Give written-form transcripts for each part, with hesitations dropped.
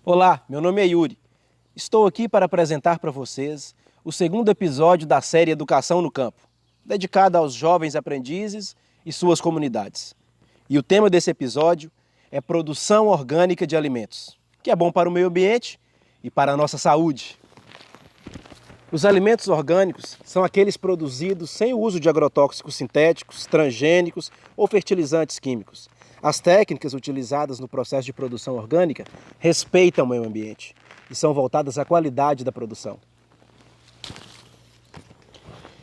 Olá, meu nome é Yuri. Estou aqui para apresentar para vocês o segundo episódio da série Educação no Campo, dedicada aos jovens aprendizes e suas comunidades. E o tema desse episódio é produção orgânica de alimentos, que é bom para o meio ambiente e para a nossa saúde. Os alimentos orgânicos são aqueles produzidos sem o uso de agrotóxicos sintéticos, transgênicos ou fertilizantes químicos. As técnicas utilizadas no processo de produção orgânica respeitam o meio ambiente e são voltadas à qualidade da produção.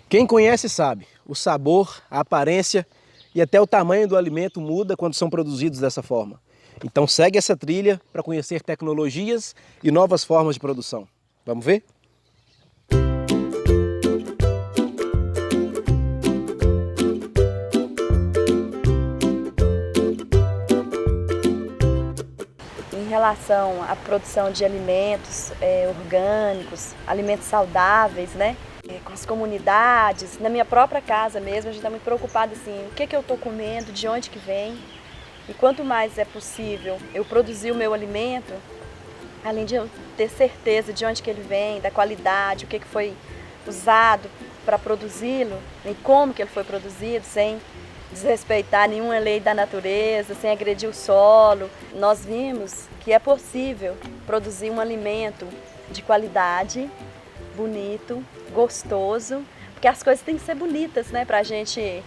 Quem conhece sabe, o sabor, a aparência e até o tamanho do alimento muda quando são produzidos dessa forma. Então segue essa trilha para conhecer tecnologias e novas formas de produção. Vamos ver? Em relação à produção de alimentos orgânicos, alimentos saudáveis, né? Com as comunidades, na minha própria casa mesmo, a gente está muito preocupado assim, o que eu estou comendo, de onde que vem. E quanto mais é possível eu produzir o meu alimento, além de eu ter certeza de onde que ele vem, da qualidade, o que foi usado para produzi-lo e como que ele foi produzido, sem desrespeitar nenhuma lei da natureza, sem agredir o solo. Nós vimos que é possível produzir um alimento de qualidade, bonito, gostoso, porque as coisas têm que ser bonitas, né, para a gente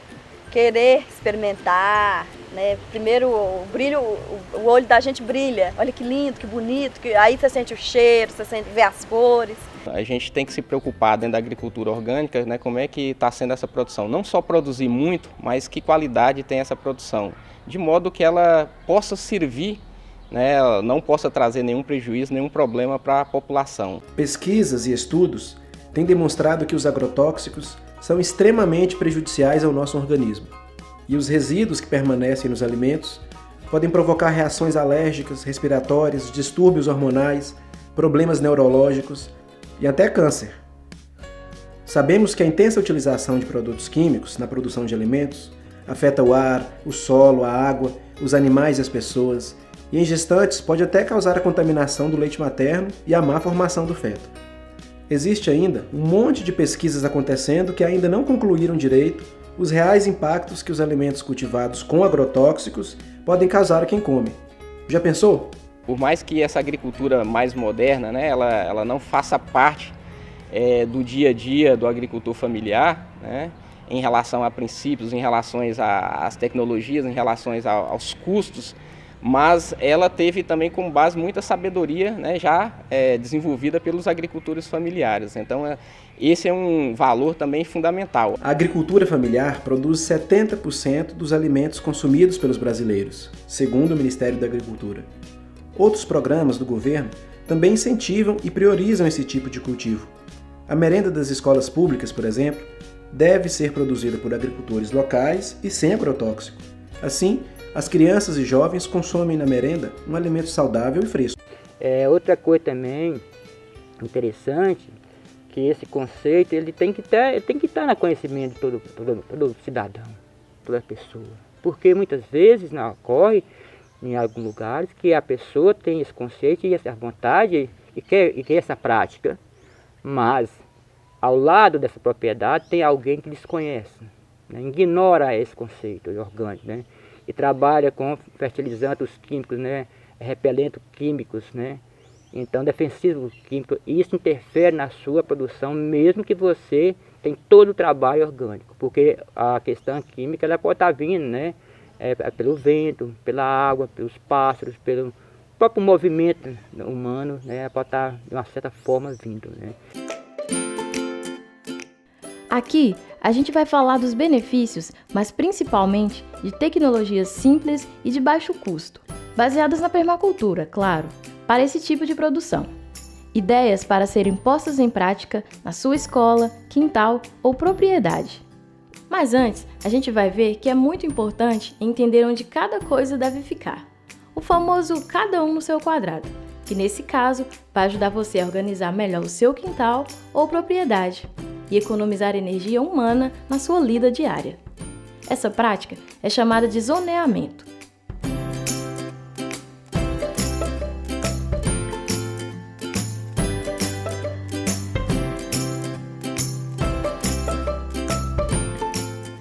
querer experimentar, né? Primeiro o olho da gente brilha, olha que lindo, que bonito, aí você sente o cheiro, vê as cores. A gente tem que se preocupar dentro da agricultura orgânica, né, como é que está sendo essa produção. Não só produzir muito, mas que qualidade tem essa produção, de modo que ela possa servir, né, ela não possa trazer nenhum prejuízo, nenhum problema para a população. Pesquisas e estudos têm demonstrado que os agrotóxicos são extremamente prejudiciais ao nosso organismo. E os resíduos que permanecem nos alimentos podem provocar reações alérgicas, respiratórias, distúrbios hormonais, problemas neurológicos e até câncer. Sabemos que a intensa utilização de produtos químicos na produção de alimentos afeta o ar, o solo, a água, os animais e as pessoas, e em gestantes pode até causar a contaminação do leite materno e a má formação do feto. Existe ainda um monte de pesquisas acontecendo que ainda não concluíram direito os reais impactos que os alimentos cultivados com agrotóxicos podem causar a quem come. Já pensou? Por mais que essa agricultura mais moderna, né, ela não faça parte do dia a dia do agricultor familiar, né, em relação a princípios, em relação às tecnologias, em relação aos custos, mas ela teve também como base muita sabedoria, né, já desenvolvida pelos agricultores familiares. Então, esse é um valor também fundamental. A agricultura familiar produz 70% dos alimentos consumidos pelos brasileiros, segundo o Ministério da Agricultura. Outros programas do governo também incentivam e priorizam esse tipo de cultivo. A merenda das escolas públicas, por exemplo, deve ser produzida por agricultores locais e sem agrotóxico. Assim, as crianças e jovens consomem na merenda um alimento saudável e fresco. Outra coisa também interessante, que esse conceito ele tem que estar no conhecimento de todo cidadão, toda pessoa. Porque muitas vezes ocorre em alguns lugares que a pessoa tem esse conceito e essa vontade e quer essa prática, mas ao lado dessa propriedade tem alguém que desconhece, né, ignora esse conceito orgânico, né, e trabalha com fertilizantes químicos, né, repelentes químicos, né, então defensivos químicos. Isso interfere na sua produção, mesmo que você tem todo o trabalho orgânico, porque a questão química ela pode estar vindo, né, pelo vento, pela água, pelos pássaros, pelo próprio movimento humano, né, pode estar de uma certa forma vindo, né. Aqui a gente vai falar dos benefícios, mas principalmente de tecnologias simples e de baixo custo, baseadas na permacultura, claro, para esse tipo de produção. Ideias para serem postas em prática na sua escola, quintal ou propriedade. Mas antes, a gente vai ver que é muito importante entender onde cada coisa deve ficar. O famoso cada um no seu quadrado, que nesse caso vai ajudar você a organizar melhor o seu quintal ou propriedade e economizar energia humana na sua lida diária. Essa prática é chamada de zoneamento.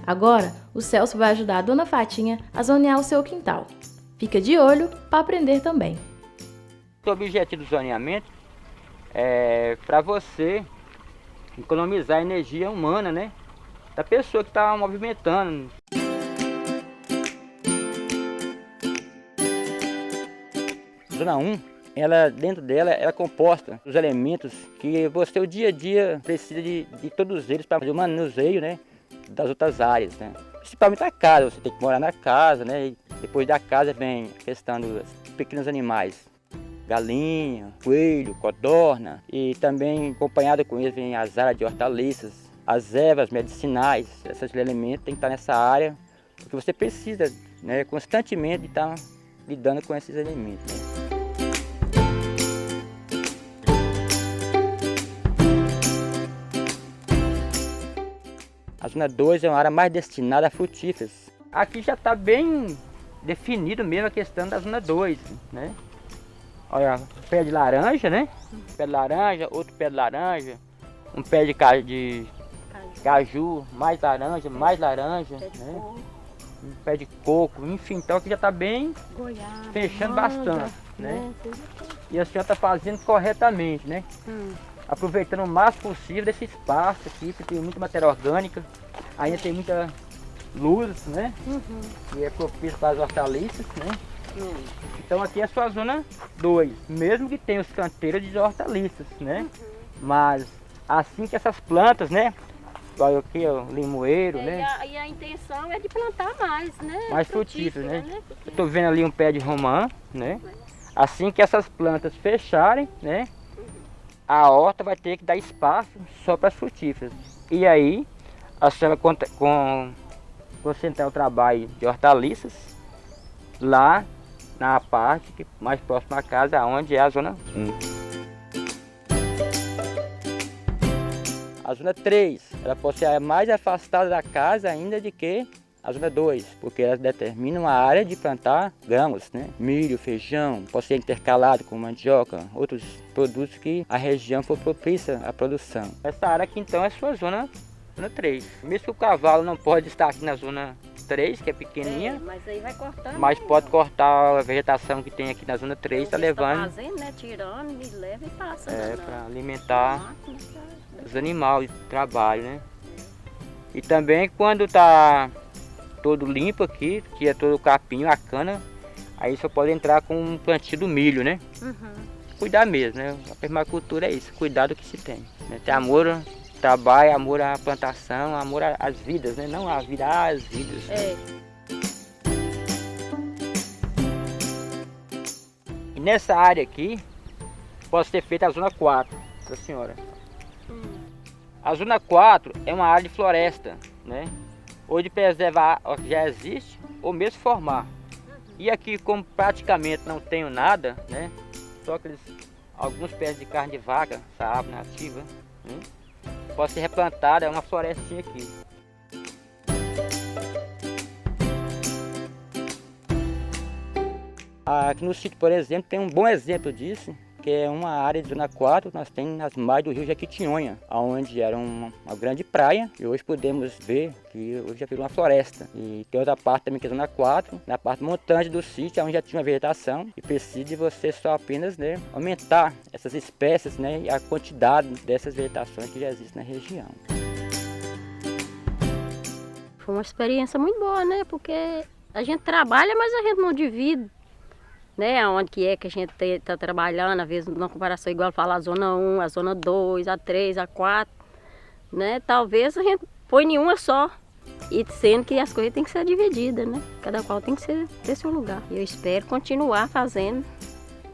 Agora, o Celso vai ajudar a Dona Fatinha a zonear o seu quintal. Fica de olho para aprender também. O objetivo do zoneamento é para você economizar energia humana, né? Da pessoa que está movimentando. Zona 1, dentro dela, ela é composta dos elementos que você, o dia a dia, precisa de todos eles para fazer o manuseio, né, das outras áreas, né? Principalmente a casa, você tem que morar na casa, né? E depois da casa vem a questão dos pequenos animais. Galinha, coelho, codorna, e também acompanhado com eles vem as áreas de hortaliças, as ervas medicinais. Esses elementos têm que estar nessa área, porque você precisa, né, constantemente estar lidando com esses elementos, né? A zona 2 é uma área mais destinada a frutíferas. Aqui já está bem definido mesmo a questão da zona 2, né? Olha, pé de laranja, né? Pé de laranja, outro pé de laranja, um pé de caju, mais laranja, né? Um pé de coco, enfim, então aqui já está bem Goiaba, fechando manga, bastante, né? E a senhora está fazendo corretamente, né? Aproveitando o máximo possível desse espaço aqui, porque tem muita matéria orgânica, ainda tem muita luz, né? Que é propício para as hortaliças, né? Então aqui é a sua zona 2, mesmo que tenha os canteiros de hortaliças, né? Mas assim que essas plantas, né? Olha aqui o limoeiro, né? E a intenção é de plantar mais, né? Mais frutíferos, né? Eu estou vendo ali um pé de romã, né? Assim que essas plantas fecharem, né? A horta vai ter que dar espaço só para as frutíferas. E aí, a senhora concentrar o trabalho de hortaliças lá na parte mais próxima à casa, onde é a zona 1. A zona 3, ela pode ser mais afastada da casa ainda de que a zona 2, porque ela determina uma área de plantar grãos, né? Milho, feijão, pode ser intercalado com mandioca, outros produtos que a região for propícia à produção. Essa área aqui então é a sua zona 3. Mesmo que o cavalo não pode estar aqui na zona 3, que é pequenininha, mas aí vai cortando. mas pode cortar a vegetação que tem aqui na zona 3, está levando. Tá fazendo, né? Tirando e leva e passa. Para alimentar os animais de trabalho, né? E também quando está todo limpo aqui, que é todo o capinho, a cana, aí só pode entrar com um plantio do milho, né? Cuidar mesmo, né? A permacultura é isso, cuidar do que se tem, né? Ter amor ao trabalho, amor à plantação, amor às vidas, né? Não à vida, às vidas. Né? E nessa área aqui, pode ser feita a zona 4, da senhora. A zona 4 é uma área de floresta, né? Ou de preservar o que já existe, ou mesmo formar. E aqui, como praticamente não tenho nada, né? Só alguns pés de carne de vaca, essa árvore nativa, né? Pode ser replantada, é uma florestinha aqui. Aqui no sítio, por exemplo, tem um bom exemplo disso, que é uma área de zona 4 que nós temos nas margens do rio Jequitinhonha, onde era uma grande praia, e hoje podemos ver que hoje já virou uma floresta. E tem outra parte também que é zona 4, na parte montante do sítio, onde já tinha uma vegetação, e precisa de você só apenas, né, aumentar essas espécies, né, e a quantidade dessas vegetações que já existem na região. Foi uma experiência muito boa, né? Porque a gente trabalha, mas a gente não divide. Né, onde que a gente está trabalhando, às vezes na comparação igual falar a zona 1, a zona 2, a 3, a 4, né? Talvez a gente põe nenhuma só, e sendo que as coisas têm que ser divididas, né? Cada qual tem que ter seu lugar. E eu espero continuar fazendo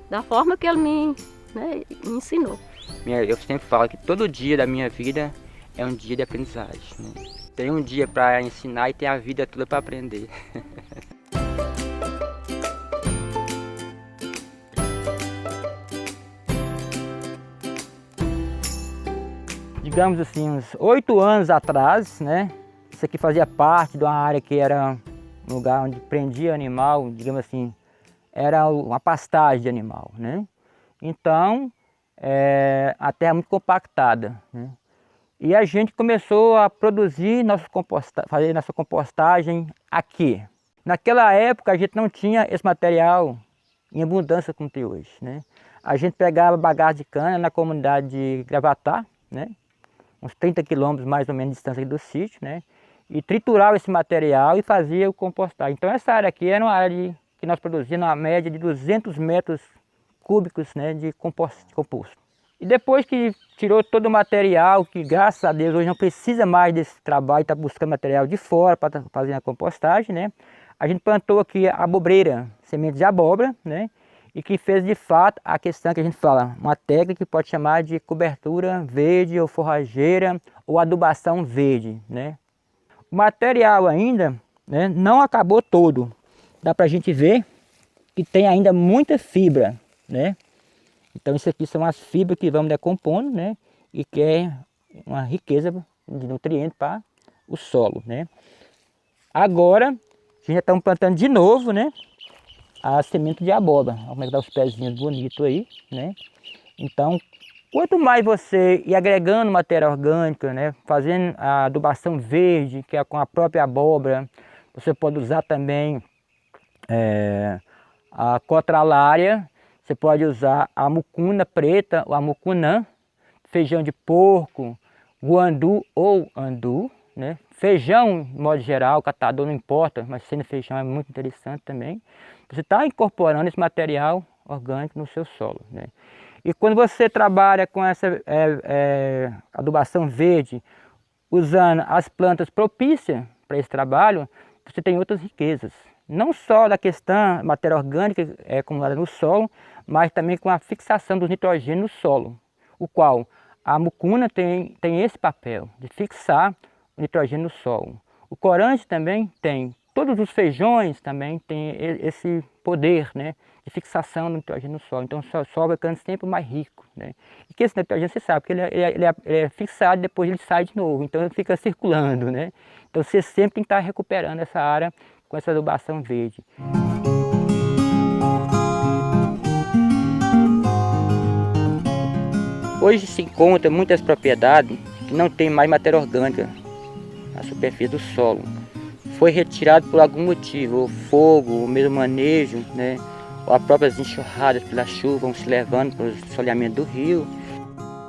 da forma que ele me ensinou. Eu sempre falo que todo dia da minha vida é um dia de aprendizagem, né? Tem um dia para ensinar e tem a vida toda para aprender. Digamos assim, uns 8 anos atrás, né? Isso aqui fazia parte de uma área que era um lugar onde prendia animal, digamos assim, era uma pastagem de animal, né? Então, a terra muito compactada, né? E a gente começou a produzir fazer nossa compostagem aqui. Naquela época a gente não tinha esse material em abundância como tem hoje, né? A gente pegava bagaço de cana na comunidade de Gravatá, né? Uns 30 quilômetros mais ou menos de distância do sítio, né? E triturava esse material e fazia o compostagem. Então essa área aqui era uma área que nós produzíamos uma média de 200 metros cúbicos, né, de composto. E depois que tirou todo o material, que graças a Deus hoje não precisa mais desse trabalho, está buscando material de fora para fazer a compostagem, né? A gente plantou aqui a abobreira, semente de abóbora, né? E que fez de fato a questão que a gente fala, uma técnica que pode chamar de cobertura verde ou forrageira ou adubação verde, né? O material ainda, né, não acabou todo. Dá para a gente ver que tem ainda muita fibra, né? Então isso aqui são as fibras que vamos decompondo, né? E que é uma riqueza de nutrientes para o solo, né? Agora, a gente já está plantando de novo, né? A semente de abóbora. Olha como é que dá os pezinhos bonitos aí, né? Então, quanto mais você ir agregando matéria orgânica, né? Fazendo a adubação verde, que é com a própria abóbora, você pode usar também a cotralária, você pode usar a mucuna preta ou a mucunã, feijão de porco, guandu ou andu, né? Feijão, de modo geral, catador não importa, mas sendo feijão é muito interessante também. Você está incorporando esse material orgânico no seu solo, né? E quando você trabalha com essa adubação verde, usando as plantas propícias para esse trabalho, você tem outras riquezas. Não só da questão matéria orgânica acumulada no solo, mas também com a fixação dos nitrogênios no solo, o qual a mucuna tem esse papel de fixar o nitrogênio no solo. O corante também tem, todos os feijões também têm esse poder, né, de fixação do nitrogênio no solo. Então o solo vai ficando sempre mais rico, né? E que esse nitrogênio, você sabe, que ele é fixado e depois ele sai de novo, então ele fica circulando, né? Então você sempre tem que estar recuperando essa área com essa adubação verde. Hoje se encontra muitas propriedades que não tem mais matéria orgânica na superfície do solo. Foi retirado por algum motivo, ou fogo, ou mesmo manejo, né? Ou as próprias enxurradas pela chuva vão se levando para o soleamento do rio.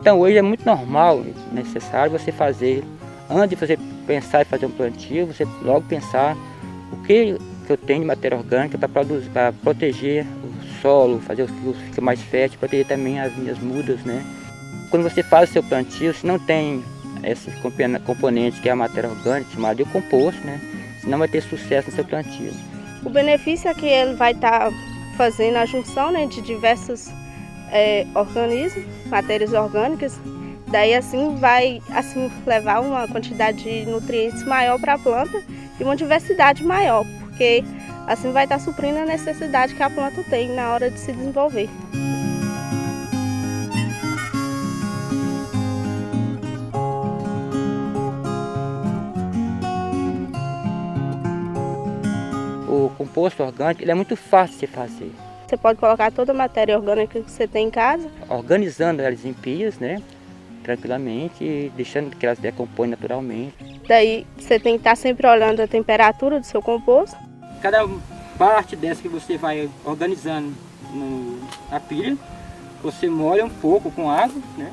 Então hoje é muito normal, necessário você fazer, antes de você pensar em fazer um plantio, você logo pensar o que eu tenho de matéria orgânica para proteger o solo, fazer o que fica mais fértil, proteger também as minhas mudas, né? Quando você faz o seu plantio, se não tem esse componente que é a matéria orgânica, chamada de composto, né? Você não vai ter sucesso no seu plantio. O benefício é que ele vai estar fazendo a junção, né, de diversos organismos, matérias orgânicas. Daí assim vai levar uma quantidade de nutrientes maior para a planta e uma diversidade maior, porque assim vai estar suprindo a necessidade que a planta tem na hora de se desenvolver. O composto orgânico ele é muito fácil de se fazer. Você pode colocar toda a matéria orgânica que você tem em casa, organizando elas em pias, né? Tranquilamente, e deixando que elas decompõem naturalmente. Daí você tem que estar sempre olhando a temperatura do seu composto. Cada parte dessa que você vai organizando na pilha, você molha um pouco com água, né?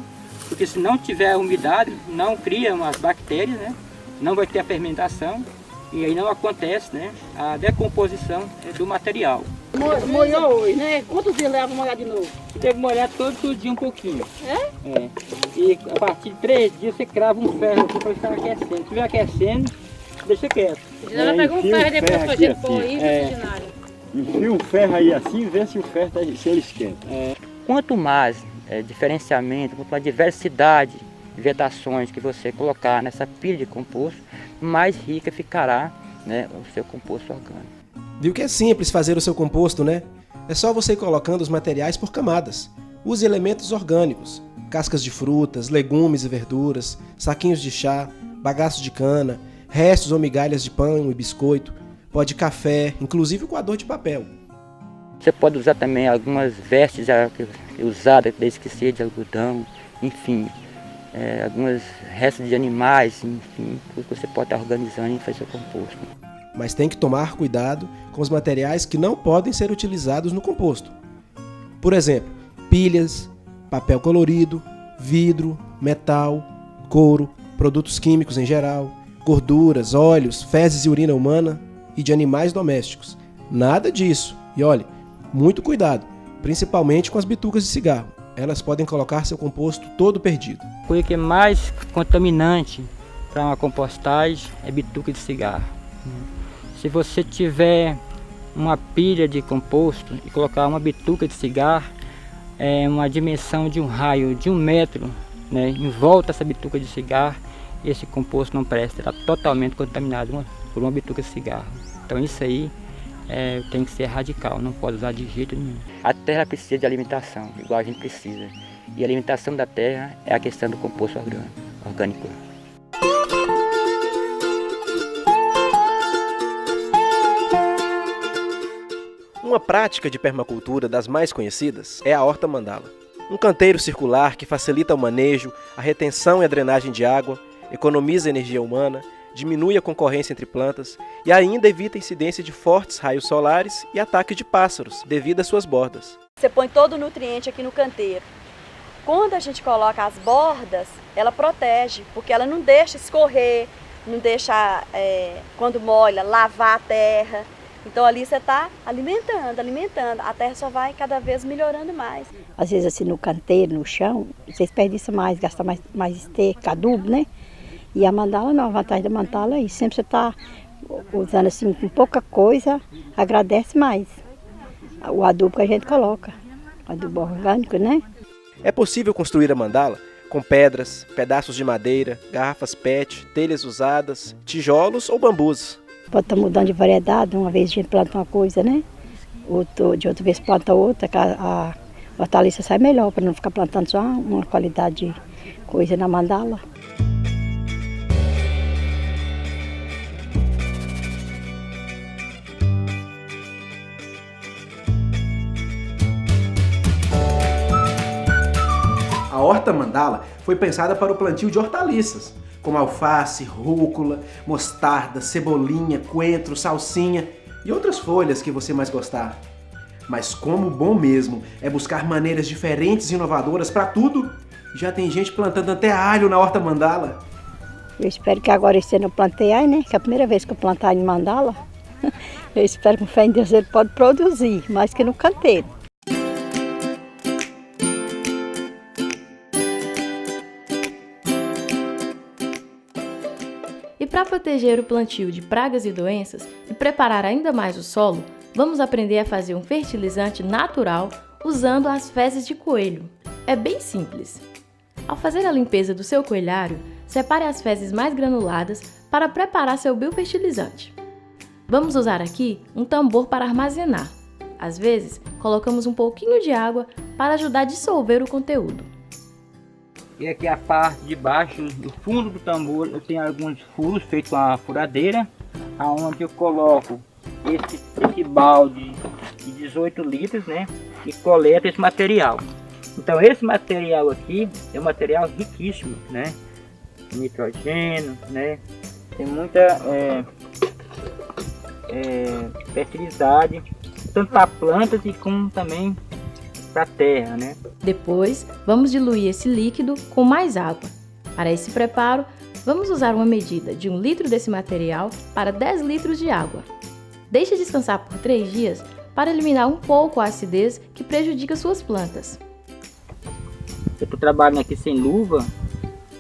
Porque se não tiver umidade, não cria umas bactérias, né? Não vai ter a fermentação e aí não acontece, né, a decomposição do material. Molhou hoje, né? Quantos dias leva molhar de novo? Você deve molhar todo dia um pouquinho. É? E a partir de 3 dias você crava um ferro aqui para estar aquecendo. Se estiver aquecendo, deixa quieto. Ela pega um ferro e depois a gente põe isso ordinário. Enfia o ferro aí assim e vê se o ferro se ele esquenta. Quanto mais diferenciamento, quanto mais diversidade de vegetações que você colocar nessa pilha de composto, mais rica ficará, né, o seu composto orgânico. Viu que é simples fazer o seu composto, né? É só você ir colocando os materiais por camadas. Use elementos orgânicos, cascas de frutas, legumes e verduras, saquinhos de chá, bagaços de cana, restos ou migalhas de pão e biscoito, pó de café, inclusive o coador de papel. Você pode usar também algumas vestes usadas, desde que seja de algodão, enfim. alguns restos de animais, enfim, que você pode estar organizando e fazer o composto. Mas tem que tomar cuidado com os materiais que não podem ser utilizados no composto. Por exemplo, pilhas, papel colorido, vidro, metal, couro, produtos químicos em geral, gorduras, óleos, fezes e urina humana e de animais domésticos. Nada disso. E olhe, muito cuidado, principalmente com as bitucas de cigarro. Elas podem colocar seu composto todo perdido. A coisa que é mais contaminante para uma compostagem é bituca de cigarro. Se você tiver uma pilha de composto e colocar uma bituca de cigarro, uma dimensão de um raio de 1 metro, né, em volta dessa bituca de cigarro, esse composto não presta, está totalmente contaminado por uma bituca de cigarro. Então isso aí tem que ser radical, não pode usar de jeito nenhum. A terra precisa de alimentação, igual a gente precisa. E a alimentação da terra é a questão do composto orgânico. Uma prática de permacultura das mais conhecidas é a horta mandala. Um canteiro circular que facilita o manejo, a retenção e a drenagem de água, economiza energia humana, diminui a concorrência entre plantas e ainda evita a incidência de fortes raios solares e ataque de pássaros devido às suas bordas. Você põe todo o nutriente aqui no canteiro. Quando a gente coloca as bordas, ela protege, porque ela não deixa escorrer, não deixa, quando molha, lavar a terra. Então ali você está alimentando, a terra só vai cada vez melhorando mais. Às vezes assim no canteiro, no chão, você desperdiça mais, gasta mais esterco, adubo, né? E a mandala não, a vantagem da mandala é isso, sempre você está usando assim com pouca coisa, agradece mais o adubo que a gente coloca, adubo orgânico, né? É possível construir a mandala com pedras, pedaços de madeira, garrafas PET, telhas usadas, tijolos ou bambus. Pode estar mudando de variedade, uma vez a gente planta uma coisa, né? De outra vez planta outra, a hortaliça sai melhor, para não ficar plantando só uma qualidade de coisa na mandala. A horta mandala foi pensada para o plantio de hortaliças, como alface, rúcula, mostarda, cebolinha, coentro, salsinha e outras folhas que você mais gostar. Mas como bom mesmo é buscar maneiras diferentes e inovadoras para tudo, já tem gente plantando até alho na horta mandala. Eu espero que agora esse ano eu plantei alho, né? Que é a primeira vez que eu plantar em mandala. Eu espero que com fé em Deus ele pode produzir, mais que no canteiro. E para proteger o plantio de pragas e doenças e preparar ainda mais o solo, vamos aprender a fazer um fertilizante natural usando as fezes de coelho. É bem simples. Ao fazer a limpeza do seu coelhário, separe as fezes mais granuladas para preparar seu biofertilizante. Vamos usar aqui um tambor para armazenar. Às vezes, colocamos um pouquinho de água para ajudar a dissolver o conteúdo. E aqui a parte de baixo, do fundo do tambor, eu tenho alguns furos feitos com a furadeira, aonde eu coloco esse balde de 18 litros, né, e coleto esse material. Então esse material aqui é um material riquíssimo, né, nitrogênio, né, tem muita fertilidade, tanto para plantas e como também para a terra, né? Depois, vamos diluir esse líquido com mais água. Para esse preparo, vamos usar uma medida de 1 litro desse material para 10 litros de água. Deixe descansar por 3 dias para eliminar um pouco a acidez que prejudica suas plantas. Eu estou trabalhando aqui sem luva,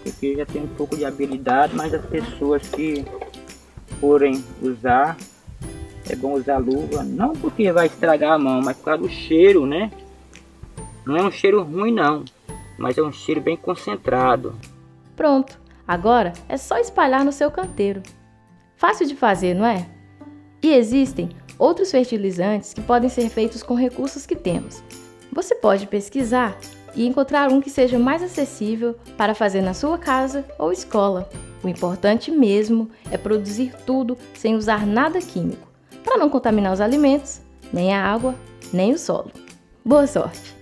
porque eu já tenho um pouco de habilidade, mas as pessoas que forem usar, é bom usar luva, não porque vai estragar a mão, mas por causa do cheiro, né? Não é um cheiro ruim não, mas é um cheiro bem concentrado. Pronto, agora é só espalhar no seu canteiro. Fácil de fazer, não é? E existem outros fertilizantes que podem ser feitos com recursos que temos. Você pode pesquisar e encontrar um que seja mais acessível para fazer na sua casa ou escola. O importante mesmo é produzir tudo sem usar nada químico, para não contaminar os alimentos, nem a água, nem o solo. Boa sorte!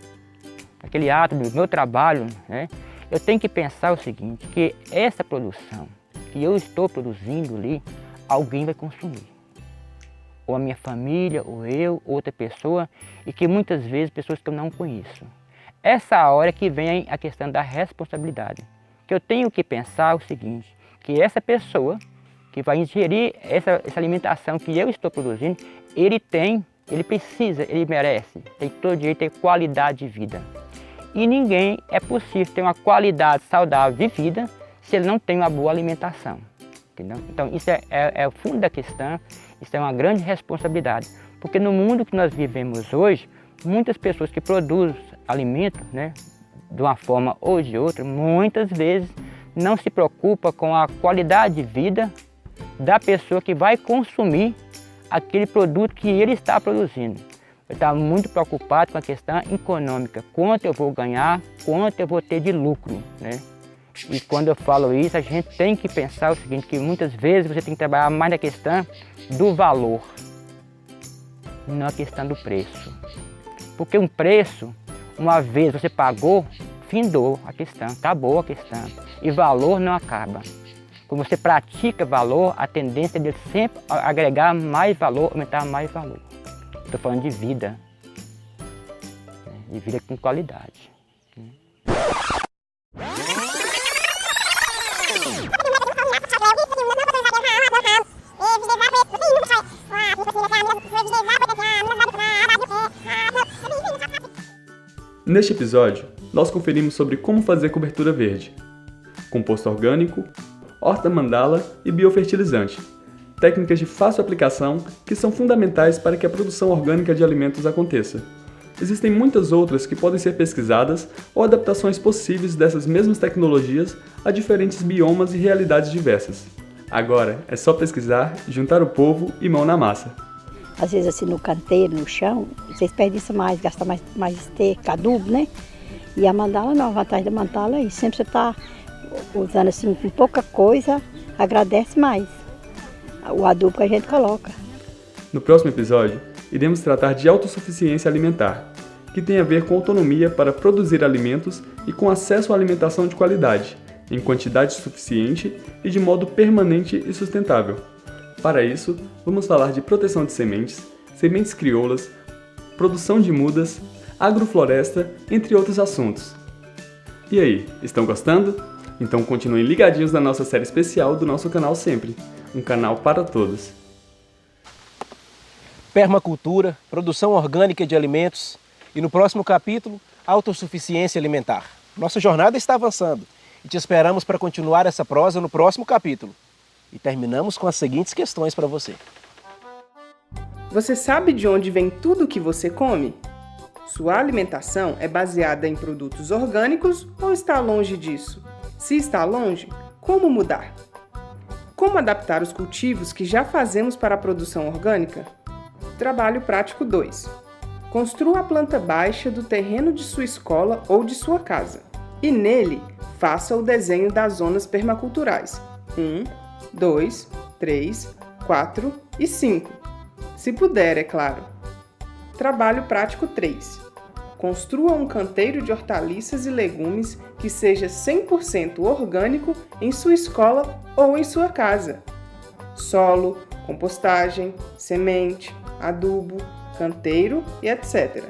Aquele ato do meu trabalho, né, eu tenho que pensar o seguinte, que essa produção que eu estou produzindo ali, alguém vai consumir. Ou a minha família, ou eu, outra pessoa, e que muitas vezes pessoas que eu não conheço. Essa hora que vem a questão da responsabilidade. Que eu tenho que pensar o seguinte, que essa pessoa que vai ingerir essa alimentação que eu estou produzindo, ele precisa, ele merece, tem todo o direito a ter qualidade de vida. E ninguém é possível ter uma qualidade saudável de vida se ele não tem uma boa alimentação. Entendeu? Então isso é o fundo da questão, isso é uma grande responsabilidade. Porque no mundo que nós vivemos hoje, muitas pessoas que produzem alimentos, né, de uma forma ou de outra, muitas vezes não se preocupa com a qualidade de vida da pessoa que vai consumir aquele produto que ele está produzindo. Eu estava muito preocupado com a questão econômica, quanto eu vou ganhar, quanto eu vou ter de lucro, né? E quando eu falo isso, a gente tem que pensar o seguinte, que muitas vezes você tem que trabalhar mais na questão do valor, não na questão do preço. Porque um preço, uma vez você pagou, findou a questão, acabou a questão. E valor não acaba. Quando você pratica valor, a tendência é de sempre agregar mais valor, aumentar mais valor. Estou falando de vida com qualidade. Neste episódio, nós conferimos sobre como fazer cobertura verde, composto orgânico, horta mandala e biofertilizante, técnicas de fácil aplicação que são fundamentais para que a produção orgânica de alimentos aconteça. Existem muitas outras que podem ser pesquisadas ou adaptações possíveis dessas mesmas tecnologias a diferentes biomas e realidades diversas. Agora é só pesquisar, juntar o povo e mão na massa. Às vezes assim no canteiro, no chão, você desperdiça mais, gasta mais esterco, adubo, né? E a mandala não, a vantagem da mandala é isso, sempre você está usando assim com pouca coisa, agradece mais o adubo que a gente coloca. No próximo episódio, iremos tratar de autossuficiência alimentar, que tem a ver com autonomia para produzir alimentos e com acesso à alimentação de qualidade, em quantidade suficiente e de modo permanente e sustentável. Para isso, vamos falar de proteção de sementes, sementes crioulas, produção de mudas, agrofloresta, entre outros assuntos. E aí, estão gostando? Então continuem ligadinhos na nossa série especial do nosso canal Sempre, um canal para todos. Permacultura, produção orgânica de alimentos e no próximo capítulo, autossuficiência alimentar. Nossa jornada está avançando e te esperamos para continuar essa prosa no próximo capítulo. E terminamos com as seguintes questões para você. Você sabe de onde vem tudo que você come? Sua alimentação é baseada em produtos orgânicos ou está longe disso? Se está longe, como mudar? Como adaptar os cultivos que já fazemos para a produção orgânica? Trabalho prático 2. Construa a planta baixa do terreno de sua escola ou de sua casa. E nele, faça o desenho das zonas permaculturais. 1, 2, 3, 4 e 5. Se puder, é claro. Trabalho prático 3. Construa um canteiro de hortaliças e legumes que seja 100% orgânico em sua escola ou em sua casa. Solo, compostagem, semente, adubo, canteiro e etc.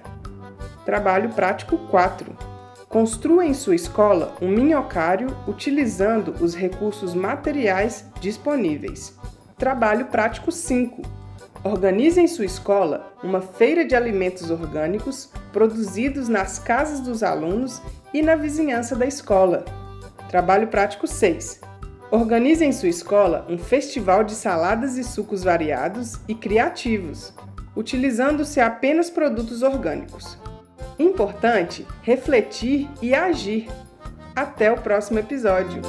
Trabalho prático 4. Construa em sua escola um minhocário utilizando os recursos materiais disponíveis. Trabalho prático 5. Organize em sua escola uma feira de alimentos orgânicos produzidos nas casas dos alunos e na vizinhança da escola. Trabalho prático 6. Organize em sua escola um festival de saladas e sucos variados e criativos, utilizando-se apenas produtos orgânicos. Importante refletir e agir. Até o próximo episódio!